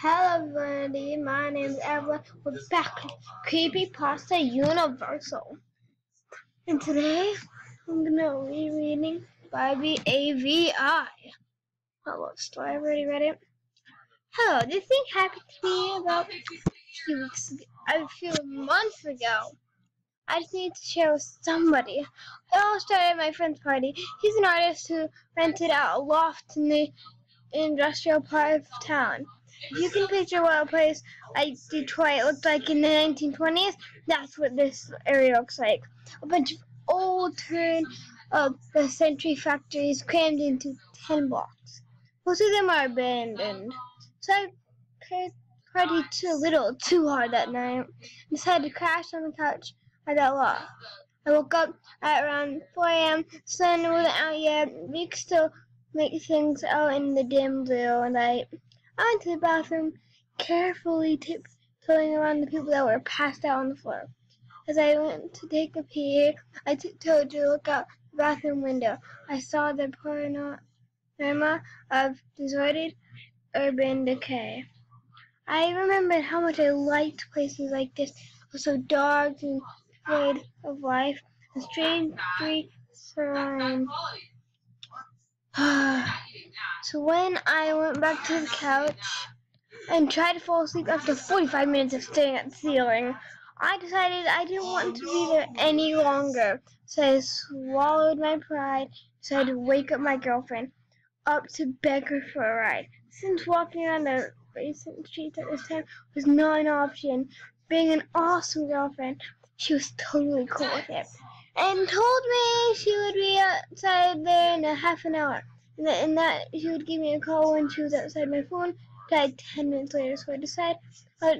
Hello everybody, my name is Evelyn. We're back with Creepypasta Universal. And today, I'm gonna be reading Barbie AVI. A love story, I've already read it. Hello, this thing happened to me about a few weeks ago, a few months ago. I just need to share with somebody. It all started at my friend's party. He's an artist who rented out a loft in the industrial part of town. If you can picture what a place like Detroit looked like in the 1920s, that's what this area looks like. A bunch of old turn of the century factories crammed into 10 blocks. Most of them are abandoned. So I partied a little too hard that night and decided to crash on the couch at that loft. I woke up at around 4 a.m. The sun wasn't out yet. We could still make things out in the dim blue light. I went to the bathroom, carefully tiptoeing around the people that were passed out on the floor. As I went to take a pee, I tiptoed to look out the bathroom window. I saw the panorama of deserted urban decay. I remembered how much I liked places like this. It was so dark and void of life, and strangely serene. So when I went back to the couch and tried to fall asleep after 45 minutes of staring at the ceiling, I decided I didn't want to be there any longer. So I swallowed my pride, decided to wake up my girlfriend up to beg her for a ride. Since walking around the recent streets at this time was not an option, being an awesome girlfriend, she was totally cool with it and told me she would be outside there in a half an hour. And that she would give me a call when she was outside. My phone died 10 minutes later, so I decided I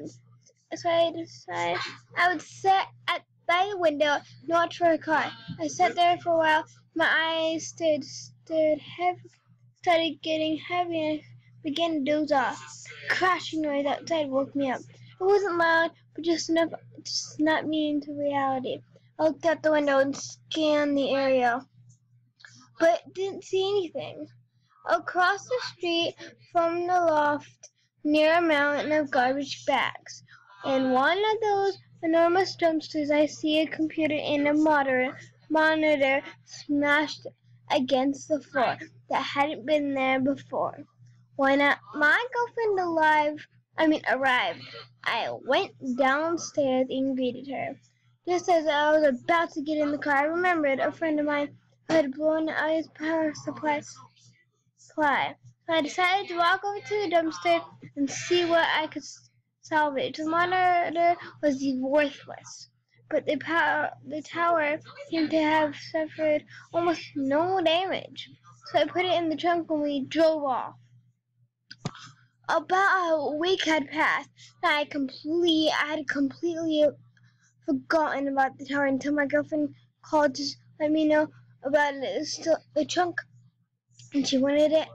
would sit by the window and watch for a car. I sat there for a while. My eyes started getting heavy, and I began to doze off. Crashing noise outside woke me up. It wasn't loud, but just enough to snap me into reality. I looked out the window and scanned the area, but didn't see anything. Across the street from the loft, near a mountain of garbage bags, in one of those enormous dumpsters, I see a computer and a monitor smashed against the floor that hadn't been there before. When my girlfriend arrived, I went downstairs and greeted her. Just as I was about to get in the car, I remembered a friend of mine who had blown out his power supply. So I decided to walk over to the dumpster and see what I could salvage. The monitor was worthless, but the tower seemed to have suffered almost no damage. So I put it in the trunk and we drove off. About a week had passed, and I had completely forgotten about the tower until my girlfriend called to let me know about it. It's still the trunk, and she wanted it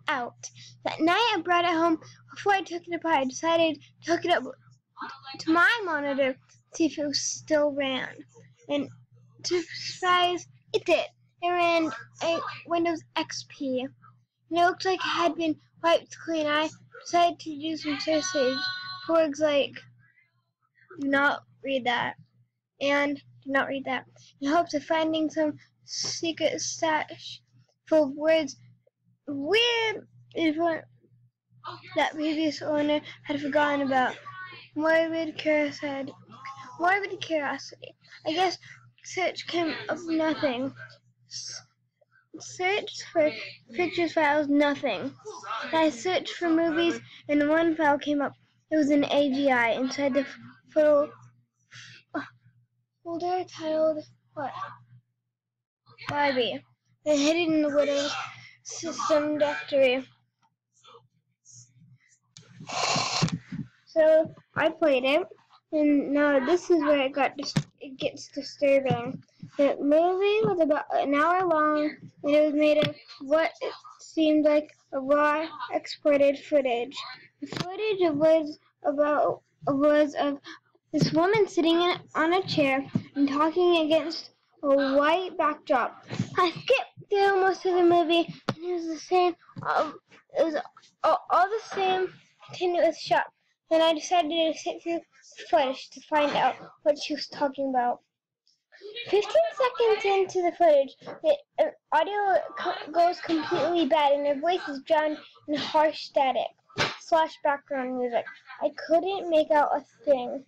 out. That night I brought it home. Before I took it apart, I decided to hook it up to my monitor to see if it still ran. And to surprise, it did. It ran a Windows XP. And it looked like it had been wiped clean. I decided to do some searches for words like do not read that and do not read that, in hopes of finding some secret stash full of words weird that previous owner had forgotten about. Morbid curiosity. I guess search came up nothing. Searched for pictures files, nothing. I searched for movies, and one file came up. It was an AVI inside the folder titled what? Barbie. They hid it in the Windows system directory. So I played it, and now this is where it gets disturbing. The movie was about an hour long, and it was made of what it seemed like a raw, exported footage. The footage was of this woman sitting on a chair and talking against a white backdrop. I skipped through most of the movie, and it was the same. It was all the same continuous shock. Then I decided to sit through the footage to find out what she was talking about. 15 seconds into the footage, the audio goes completely bad and her voice is drowned in harsh static / background music. I couldn't make out a thing.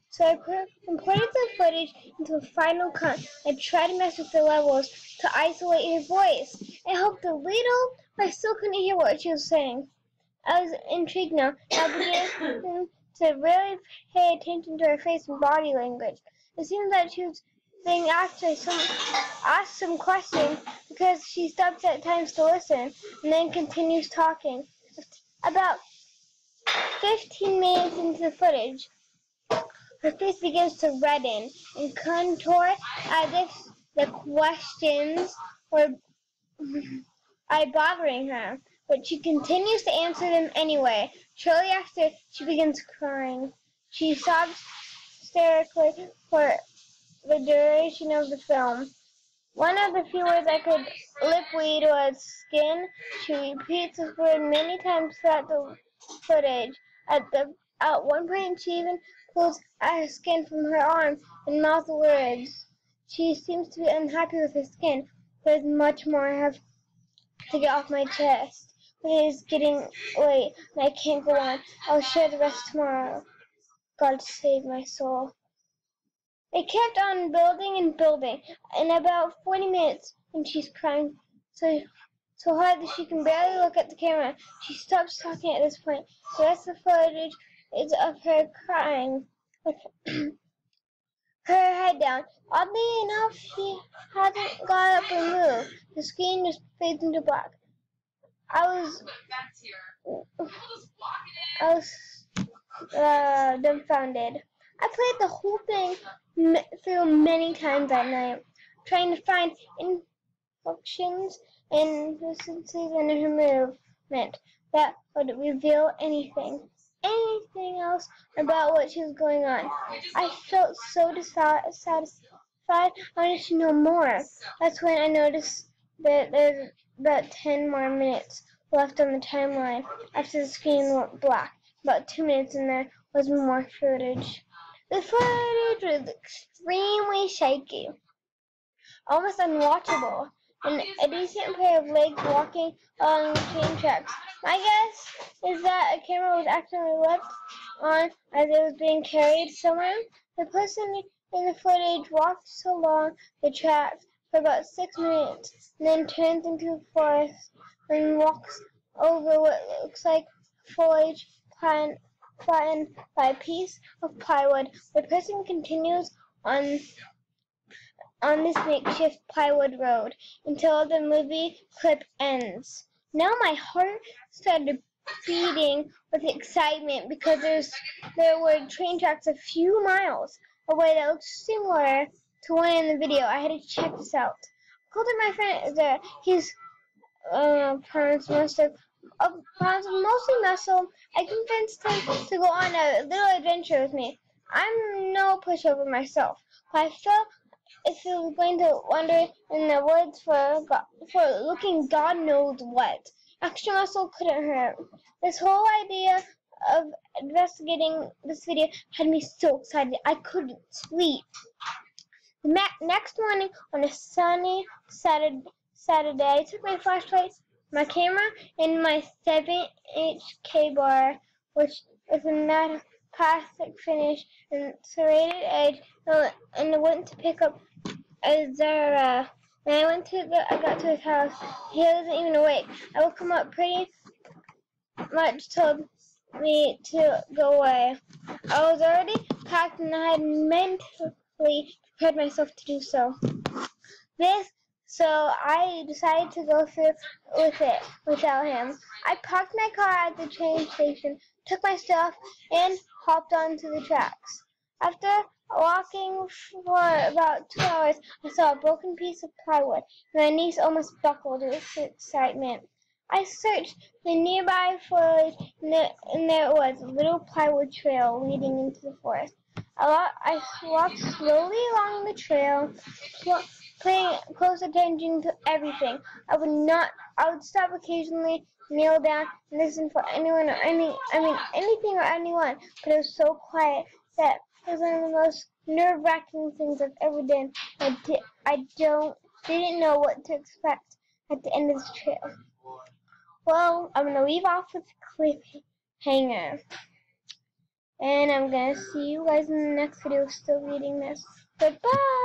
So I imported the footage into a Final Cut and tried to mess with the levels to isolate her voice. It helped a little, but I still couldn't hear what she was saying. I was intrigued now. I began to really pay attention to her face and body language. It seemed that she was being asked some questions because she stops at times to listen and then continues talking. About 15 minutes into the footage, her face begins to redden and contour as if the questions were bothering her, but she continues to answer them anyway. Shortly after, she begins crying. She sobs hysterically for the duration of the film. One of the few words I could lip read was skin. She repeats this word many times throughout the footage. At one point, she even pulls at her skin from her arm and mouths words. She seems to be unhappy with her skin. There's much more I have to get off my chest. But it is getting late, and I can't go on. I'll share the rest tomorrow. God save my soul. It kept on building and building. In about 40 minutes, when she's crying so hard that she can barely look at the camera, she stops talking at this point. The rest of the footage is of her crying with her head down. Oddly enough, she hasn't got up or moved. The screen just fades into black. I was dumbfounded. I played the whole thing through many times that night, trying to find inflections and consistencies in her movement that would reveal anything else about what she was going on. I felt so dissatisfied. I wanted to know more. That's when I noticed that there's about 10 more minutes left on the timeline after the screen went black. About 2 minutes in there was more footage. The footage was extremely shaky, almost unwatchable, and a decent pair of legs walking along the train tracks. My guess is that a camera was accidentally left on as it was being carried somewhere. The person in the footage walked along the tracks for about 6 minutes, and then turns into the forest and walks over what looks like foliage flattened by a piece of plywood. The person continues on this makeshift plywood road until the movie clip ends. Now my heart started beating with excitement because there were train tracks a few miles away that looked similar to one in the video. I had to check this out. I called up my friend. He's mostly muscle. I convinced him to go on a little adventure with me. I'm no pushover myself, but I felt if he was going to wander in the woods for looking God knows what, extra muscle couldn't hurt. This whole idea of investigating this video had me so excited I couldn't sleep. The next morning, on a sunny Saturday, I took my flashlight, my camera, and my 7-inch K-bar, which is a matte plastic finish and serrated edge, and I went to pick up Zara. When I got to his house, he wasn't even awake. I woke him up pretty much told me to go away. I was already packed and I had mentally prepared myself to do so. So I decided to go through with it without him. I parked my car at the train station, took my stuff, and hopped onto the tracks. After walking for about 2 hours, I saw a broken piece of plywood, and my knees almost buckled with excitement. I searched the nearby foliage, and there it was, a little plywood trail leading into the forest. I walked slowly along the trail, paying close attention to everything. I would stop occasionally kneel down and listen for anyone or anything or anyone. But it was so quiet that it was one of the most nerve-wracking things I've ever done. Didn't know what to expect at the end of the trail. Well, I'm gonna leave off with a cliffhanger. And I'm gonna see you guys in the next video still reading this. Goodbye!